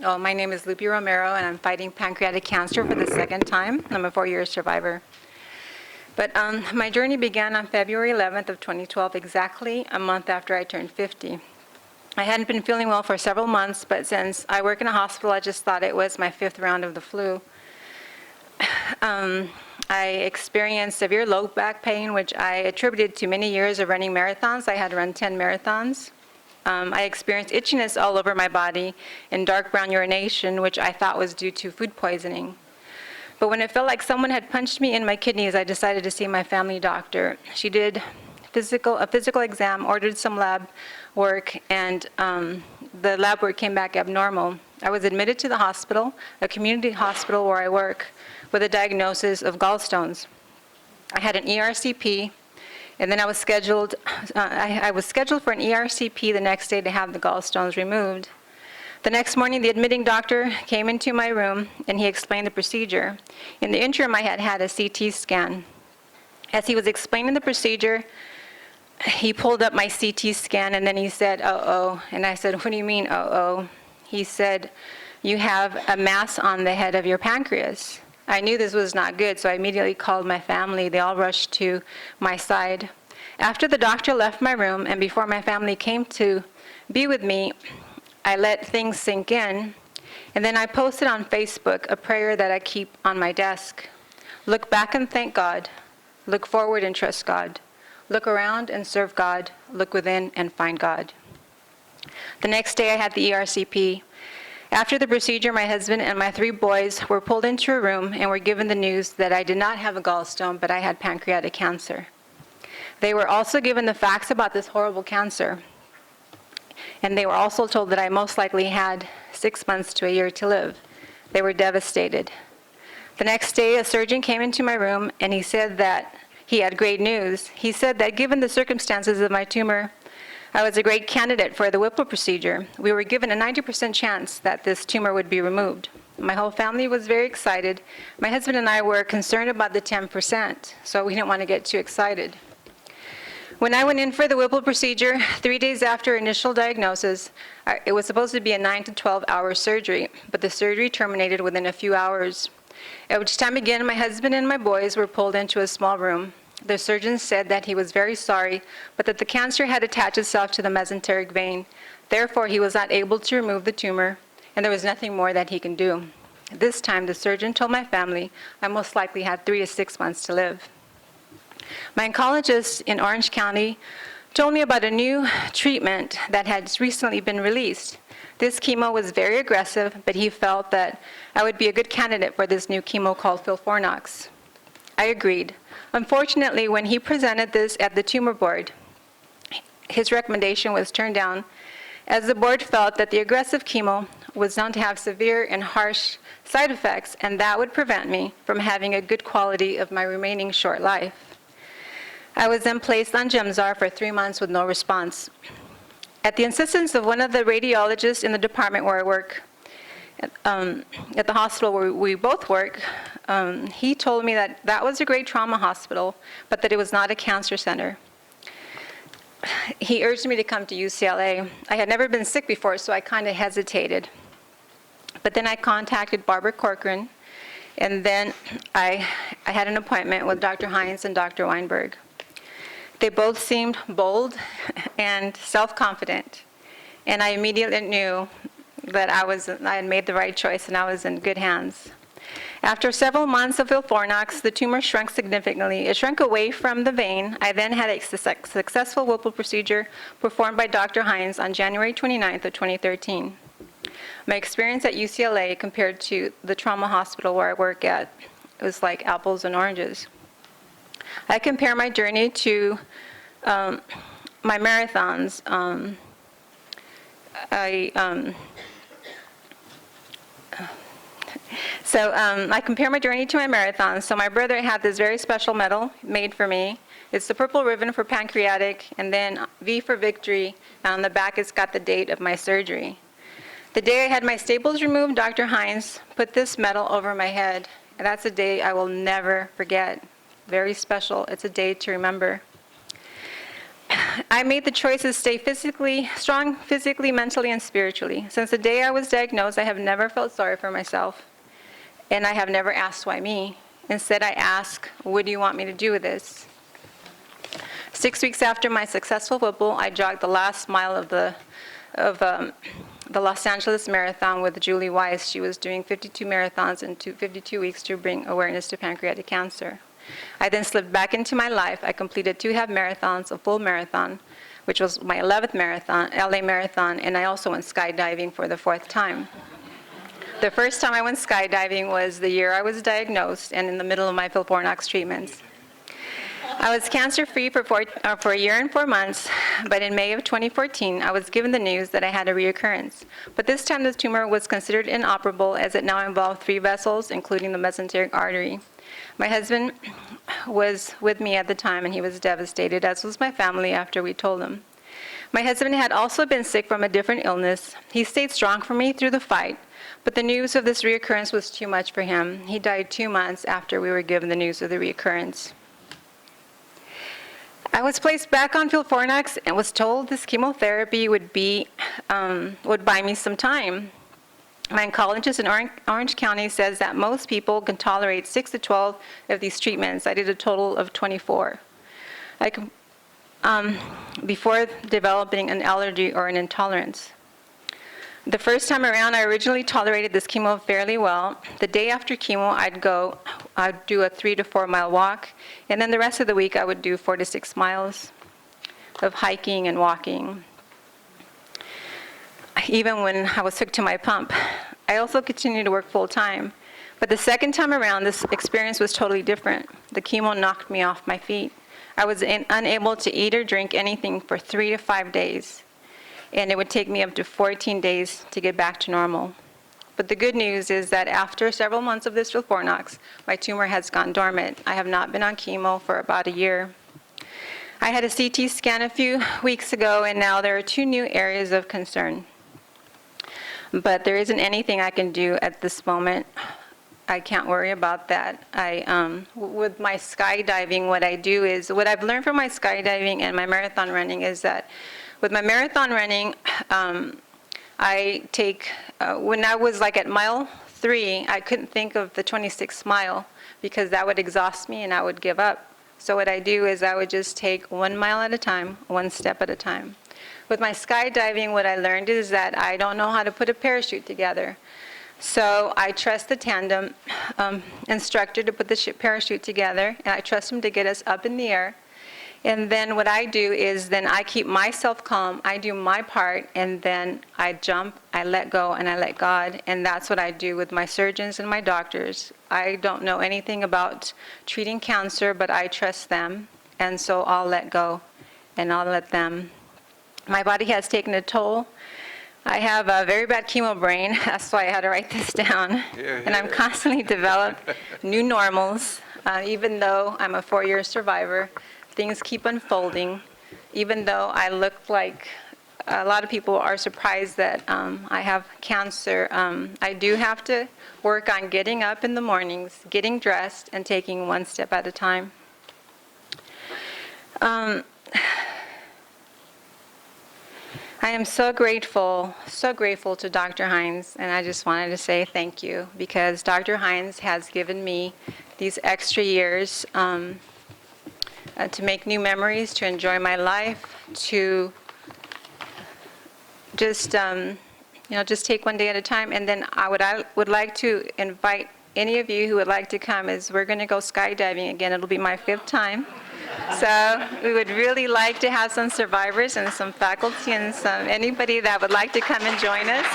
Oh, my name is Lupe Romero, and I'm fighting pancreatic cancer for the second time. I'm a 4-year survivor. But my journey began on February 11th of 2012, exactly a month after I turned 50. I hadn't been feeling well for several months, but since I work in a hospital, I just thought it was my 5th round of the flu. I experienced severe low back pain, which I attributed to many years of running marathons. I had run 10 marathons. I experienced itchiness all over my body and dark brown urination, which I thought was due to food poisoning. But when it felt like someone had punched me in my kidneys, I decided to see my family doctor. She did a physical exam, ordered some lab work, and the lab work came back abnormal. I was admitted to the hospital, a community hospital where I work, with a diagnosis of gallstones. I had an ERCP, and then I was scheduled for an ERCP the next day to have the gallstones removed. The next morning, the admitting doctor came into my room, and he explained the procedure. In the interim, I had had a CT scan. As he was explaining the procedure, he pulled up my CT scan, and then he said, "Uh-oh." And I said, "What do you mean, uh-oh?" He said, "You have a mass on the head of your pancreas." I knew this was not good, so I immediately called my family. They all rushed to my side. After the doctor left my room, and before my family came to be with me, I let things sink in, and then I posted on Facebook a prayer that I keep on my desk. Look back and thank God. Look forward and trust God. Look around and serve God. Look within and find God. The next day I had the ERCP. After the procedure, my husband and my 3 boys were pulled into a room and were given the news that I did not have a gallstone, but I had pancreatic cancer. They were also given the facts about this horrible cancer. And they were also told that I most likely had 6 months to a year to live. They were devastated. The next day, a surgeon came into my room, and he said that he had great news. He said that given the circumstances of my tumor, I was a great candidate for the Whipple procedure. We were given a 90% chance that this tumor would be removed. My whole family was very excited. My husband and I were concerned about the 10%, so we didn't want to get too excited. When I went in for the Whipple procedure, 3 days after initial diagnosis, it was supposed to be a 9 to 12 hour surgery, but the surgery terminated within a few hours. At which time again, my husband and my boys were pulled into a small room. The surgeon said that he was very sorry, but that the cancer had attached itself to the mesenteric vein. Therefore, he was not able to remove the tumor, and there was nothing more that he can do. This time, the surgeon told my family I most likely had 3 to 6 months to live. My oncologist in Orange County told me about a new treatment that had recently been released. This chemo was very aggressive, but he felt that I would be a good candidate for this new chemo called Filfornox. I agreed. Unfortunately, when he presented this at the tumor board, his recommendation was turned down, as the board felt that the aggressive chemo was known to have severe and harsh side effects, and that would prevent me from having a good quality of my remaining short life. I was then placed on Gemzar for 3 months with no response. At the insistence of one of the radiologists in the department where I work, at the hospital where we both work, he told me that that was a great trauma hospital, but that it was not a cancer center. He urged me to come to UCLA. I had never been sick before, so I kind of hesitated. But then I contacted Barbara Corcoran, and then I had an appointment with Dr. Hines and Dr. Weinberg. They both seemed bold and self-confident, and I immediately knew that I had made the right choice and I was in good hands. After several months of Filfornox, the tumor shrunk significantly. It shrunk away from the vein. I then had a successful Whipple procedure performed by Dr. Hines on January 29th of 2013. My experience at UCLA compared to the trauma hospital where I work at, it was like apples and oranges. I compare my journey to my marathons. I compare my journey to my marathon. So my brother had this very special medal made for me. It's the purple ribbon for pancreatic, and then V for victory, and on the back it's got the date of my surgery. The day I had my staples removed, Dr. Hines put this medal over my head, and that's a day I will never forget. Very special. It's a day to remember. I made the choice to stay strong physically, mentally, and spiritually. Since the day I was diagnosed, I have never felt sorry for myself, and I have never asked why me. Instead, I ask, what do you want me to do with this? 6 weeks after my successful football, I jogged the last mile of the Los Angeles Marathon with Julie Weiss. She was doing 52 marathons in 52 weeks to bring awareness to pancreatic cancer. I then slipped back into my life. I completed 2 half marathons, a full marathon, which was my 11th marathon, LA Marathon, and I also went skydiving for the 4th time. The first time I went skydiving was the year I was diagnosed and in the middle of my Philfornox treatments. I was cancer-free for a year and 4 months, but in May of 2014, I was given the news that I had a recurrence. But this time the tumor was considered inoperable as it now involved 3 vessels, including the mesenteric artery. My husband was with me at the time, and he was devastated, as was my family after we told him. My husband had also been sick from a different illness. He stayed strong for me through the fight, but the news of this reoccurrence was too much for him. He died 2 months after we were given the news of the reoccurrence. I was placed back on Philfornox and was told this chemotherapy would buy me some time. My oncologist in Orange County says that most people can tolerate 6 to 12 of these treatments. I did a total of 24. Before developing an allergy or an intolerance. The first time around, I originally tolerated this chemo fairly well. The day after chemo, I'd do a 3 to 4 mile walk, and then the rest of the week I would do 4 to 6 miles of hiking and walking. Even when I was hooked to my pump. I also continued to work full time. But the second time around, this experience was totally different. The chemo knocked me off my feet. I was unable to eat or drink anything for 3 to 5 days. And it would take me up to 14 days to get back to normal. But the good news is that after several months of this Philfornox, my tumor has gone dormant. I have not been on chemo for about a year. I had a CT scan a few weeks ago, and now there are 2 new areas of concern. But there isn't anything I can do at this moment. I can't worry about that. With my skydiving, what I've learned from my skydiving and my marathon running is that with my marathon running, I take, when I was like at mile 3, I couldn't think of the 26th mile because that would exhaust me and I would give up. So what I do is I would just take 1 mile at a time, 1 step at a time. With my skydiving, what I learned is that I don't know how to put a parachute together. So I trust the tandem instructor to put the parachute together, and I trust him to get us up in the air. And then what I do is then I keep myself calm, I do my part, and then I jump, I let go, and I let God. And that's what I do with my surgeons and my doctors. I don't know anything about treating cancer, but I trust them. And so I'll let go, and I'll let them. My body has taken a toll. I have a very bad chemo brain. That's why I had to write this down. And I'm constantly developing new normals. Even though I'm a 4-year survivor, things keep unfolding. Even though I look like a lot of people are surprised that I have cancer, I do have to work on getting up in the mornings, getting dressed, and taking 1 step at a time. I am so grateful to Dr. Hines, and I just wanted to say thank you because Dr. Hines has given me these extra years to make new memories, to enjoy my life, to just just take 1 day at a time. And then I would like to invite any of you who would like to come. We're going to go skydiving again. It'll be my 5th time. So we would really like to have some survivors and some faculty and anybody that would like to come and join us.